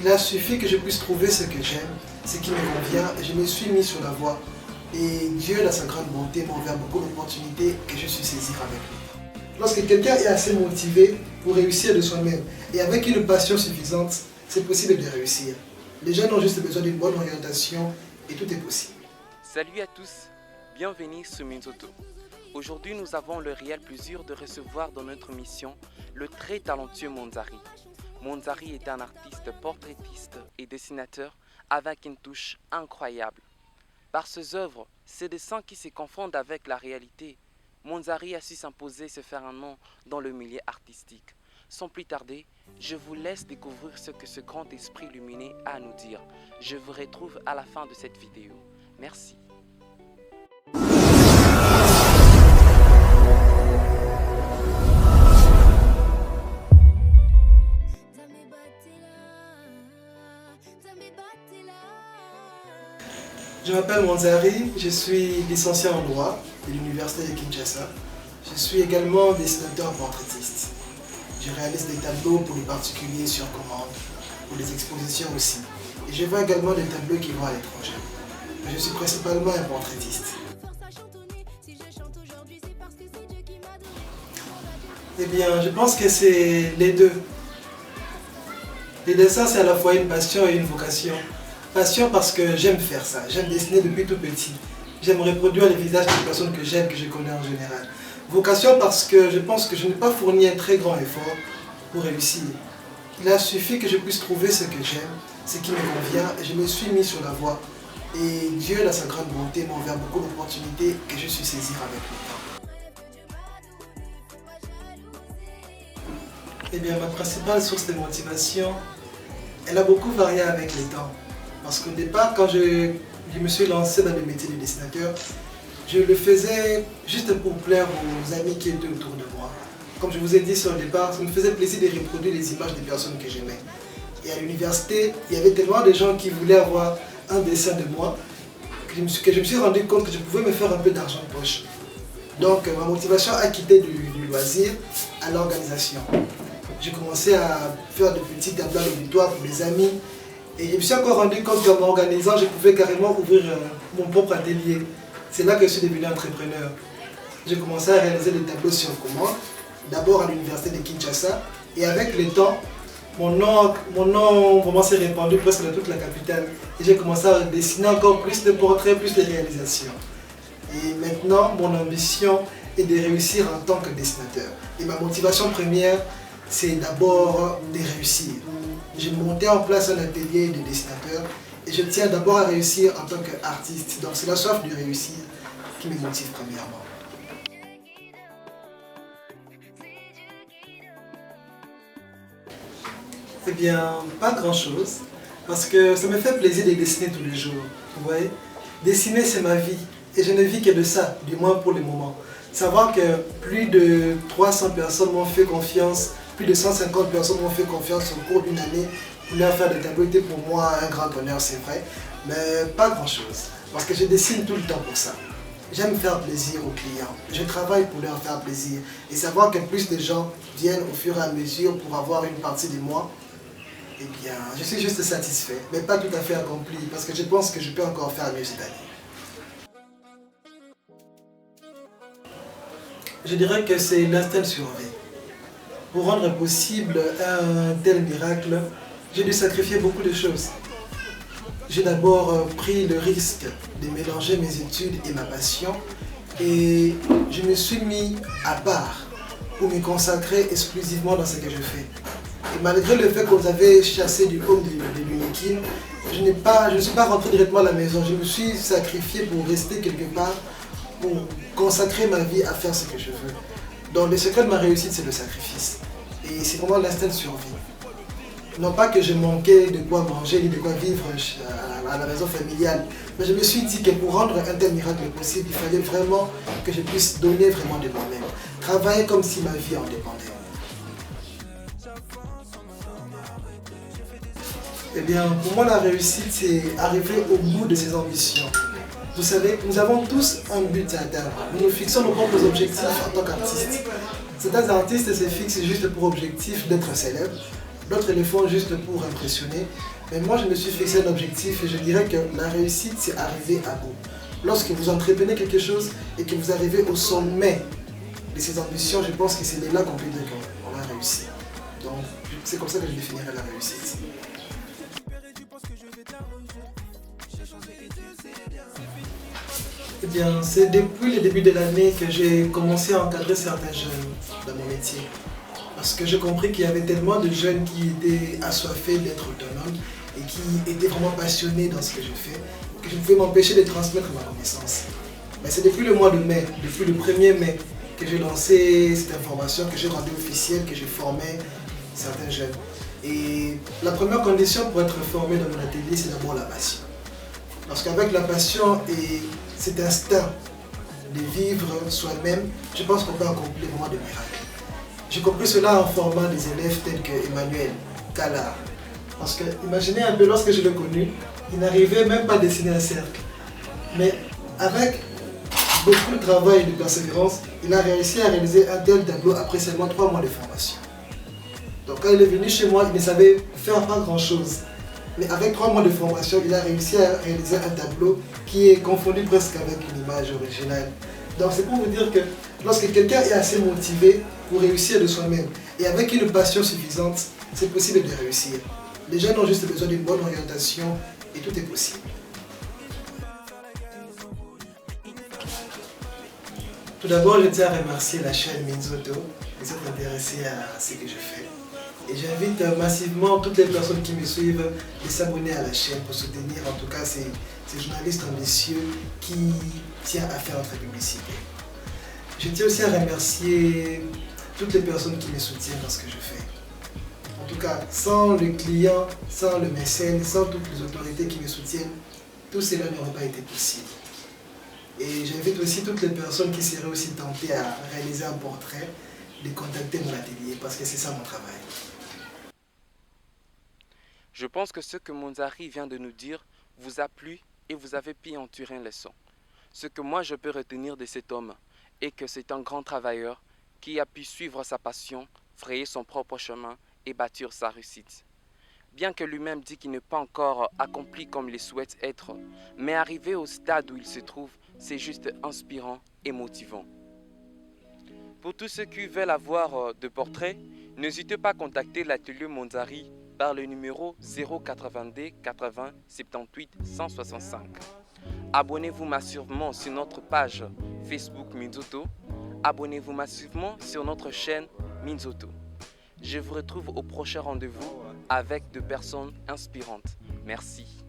Il a suffi que je puisse trouver ce que j'aime, ce qui me convient, et je me suis mis sur la voie. Et Dieu, dans sa grande bonté, m'a ouvert beaucoup d'opportunités que je suis saisir avec lui. Lorsque quelqu'un est assez motivé pour réussir de soi-même et avec une passion suffisante, c'est possible de réussir. Les jeunes ont juste besoin d'une bonne orientation et tout est possible. Salut à tous, bienvenue sur Minzoto. Aujourd'hui, nous avons le réel plaisir de recevoir dans notre mission le très talentueux Monzari. Monzari est un artiste portraitiste et dessinateur avec une touche incroyable. Par ses œuvres, ses dessins qui se confondent avec la réalité, Monzari a su s'imposer et se faire un nom dans le milieu artistique. Sans plus tarder, je vous laisse découvrir ce que ce grand esprit lumineux a à nous dire. Je vous retrouve à la fin de cette vidéo. Merci. Je m'appelle Monzari, je suis licencié en droit de l'université de Kinshasa. Je suis également dessinateur portraitiste. Je réalise des tableaux pour les particuliers sur commande, pour les expositions aussi. Et je vends également des tableaux qui vont à l'étranger. Mais je suis principalement un portraitiste. Eh bien, je pense que c'est les deux. Les dessins, c'est à la fois une passion et une vocation. Passion parce que j'aime faire ça, j'aime dessiner depuis tout petit. J'aime reproduire les visages des personnes que j'aime, que je connais en général. Vocation parce que je pense que je n'ai pas fourni un très grand effort pour réussir. Il a suffi que je puisse trouver ce que j'aime, ce qui me convient, et je me suis mis sur la voie. Et Dieu, dans sa grande bonté, m'a ouvert beaucoup d'opportunités que je suis saisir avec le temps. Eh bien, ma principale source de motivation, elle a beaucoup varié avec le temps. Parce qu'au départ, quand je me suis lancé dans le métier de dessinateur, je le faisais juste pour plaire aux amis qui étaient autour de moi. Comme je vous ai dit sur le départ, ça me faisait plaisir de reproduire les images des personnes que j'aimais. Et à l'université, il y avait tellement de gens qui voulaient avoir un dessin de moi que je me suis rendu compte que je pouvais me faire un peu d'argent de poche. Donc ma motivation a quitté du loisir à l'organisation. J'ai commencé à faire de petits tableaux auditoires pour des amis. Et je me suis encore rendu compte qu'en m'organisant, je pouvais carrément ouvrir mon propre atelier. C'est là que je suis devenu entrepreneur. J'ai commencé à réaliser des tableaux sur commande, d'abord à l'université de Kinshasa. Et avec le temps, mon nom vraiment s'est répandu presque dans toute la capitale. Et j'ai commencé à dessiner encore plus de portraits, plus de réalisations. Et maintenant, mon ambition est de réussir en tant que dessinateur. Et ma motivation première, c'est d'abord de réussir. J'ai monté en place un atelier de dessinateur et je tiens d'abord à réussir en tant qu'artiste. Donc c'est la soif de réussir qui me motive premièrement. Eh bien, pas grand chose, parce que ça me fait plaisir de dessiner tous les jours. Vous voyez, dessiner c'est ma vie et je ne vis que de ça, du moins pour le moment. Savoir que plus de 300 personnes m'ont fait confiance, plus de 150 personnes m'ont fait confiance au cours d'une année pour leur faire des tableaux était pour moi un grand honneur, c'est vrai, mais pas grand chose, parce que je dessine tout le temps pour ça. J'aime faire plaisir aux clients, je travaille pour leur faire plaisir et savoir que plus de gens viennent au fur et à mesure pour avoir une partie de moi, eh bien, je suis juste satisfait, mais pas tout à fait accompli, parce que je pense que je peux encore faire mieux cette année. Je dirais que c'est l'instinct de survie. Pour rendre possible un tel miracle, j'ai dû sacrifier beaucoup de choses. J'ai d'abord pris le risque de mélanger mes études et ma passion et je me suis mis à part pour me consacrer exclusivement dans ce que je fais. Et malgré le fait qu'on avait chassé du home de l'Unikin, je ne suis pas rentré directement à la maison. Je me suis sacrifié pour rester quelque part, pour consacrer ma vie à faire ce que je veux. Donc le secret de ma réussite, c'est le sacrifice. Et c'est vraiment l'instinct de survie. Non pas que je manquais de quoi manger ni de quoi vivre à la maison familiale, mais je me suis dit que pour rendre un tel miracle possible, il fallait vraiment que je puisse donner vraiment de moi-même. Travailler comme si ma vie en dépendait. Eh bien, pour moi, la réussite, c'est arriver au bout de ses ambitions. Vous savez, nous avons tous un but à atteindre. Nous nous fixons nos propres objectifs en tant qu'artistes. Certains artistes se fixent juste pour objectif d'être célèbres. D'autres le font juste pour impressionner. Mais moi, je me suis fixé un objectif et je dirais que la réussite, c'est arriver à bout. Lorsque vous entreprenez quelque chose et que vous arrivez au sommet de ces ambitions, je pense que c'est là qu'on peut dire qu'on a réussi. Donc, c'est comme ça que je définirais la réussite. Eh bien, c'est depuis le début de l'année que j'ai commencé à encadrer certains jeunes dans mon métier. Parce que j'ai compris qu'il y avait tellement de jeunes qui étaient assoiffés d'être autonomes et qui étaient vraiment passionnés dans ce que je fais, que je ne pouvais m'empêcher de transmettre ma connaissance. Mais c'est depuis le mois de mai, depuis le 1er mai, que j'ai lancé cette information, que j'ai rendue officielle, que j'ai formé certains jeunes. Et la première condition pour être formé dans mon atelier, c'est d'abord la passion. Parce qu'avec la passion et cet instinct de vivre soi-même, je pense qu'on peut accomplir vraiment des miracles. J'ai compris cela en formant des élèves tels que Emmanuel, Kala. Parce que, imaginez un peu, lorsque je l'ai connu, il n'arrivait même pas à dessiner un cercle. Mais avec beaucoup de travail et de persévérance, il a réussi à réaliser un tel tableau après seulement 3 mois de formation. Donc quand il est venu chez moi, il ne savait faire pas grand-chose. Mais avec 3 mois de formation, il a réussi à réaliser un tableau qui est confondu presque avec une image originale. Donc c'est pour vous dire que lorsque quelqu'un est assez motivé pour réussir de soi-même et avec une passion suffisante, c'est possible de réussir. Les jeunes ont juste besoin d'une bonne orientation et tout est possible. Tout d'abord, je tiens à remercier la chaîne Minzoto de s'être intéressée à ce que je fais. Et j'invite massivement toutes les personnes qui me suivent de s'abonner à la chaîne pour soutenir en tout cas ces journalistes ambitieux qui tiennent à faire notre publicité. Je tiens aussi à remercier toutes les personnes qui me soutiennent dans ce que je fais. En tout cas, sans le client, sans le mécène, sans toutes les autorités qui me soutiennent, tout cela n'aurait pas été possible. Et j'invite aussi toutes les personnes qui seraient aussi tentées à réaliser un portrait de contacter mon atelier parce que c'est ça mon travail. Je pense que ce que Monzari vient de nous dire vous a plu et vous avez pu en tirer une leçon. Ce que moi je peux retenir de cet homme est que c'est un grand travailleur qui a pu suivre sa passion, frayer son propre chemin et bâtir sa réussite. Bien que lui-même dit qu'il n'est pas encore accompli comme il souhaite être, mais arrivé au stade où il se trouve, c'est juste inspirant et motivant. Pour tous ceux qui veulent avoir de portraits, n'hésitez pas à contacter l'atelier Monzari par le numéro 082 80 78 165. Abonnez-vous massivement sur notre page Facebook Minzoto. Abonnez-vous massivement sur notre chaîne Minzoto. Je vous retrouve au prochain rendez-vous avec de personnes inspirantes. Merci.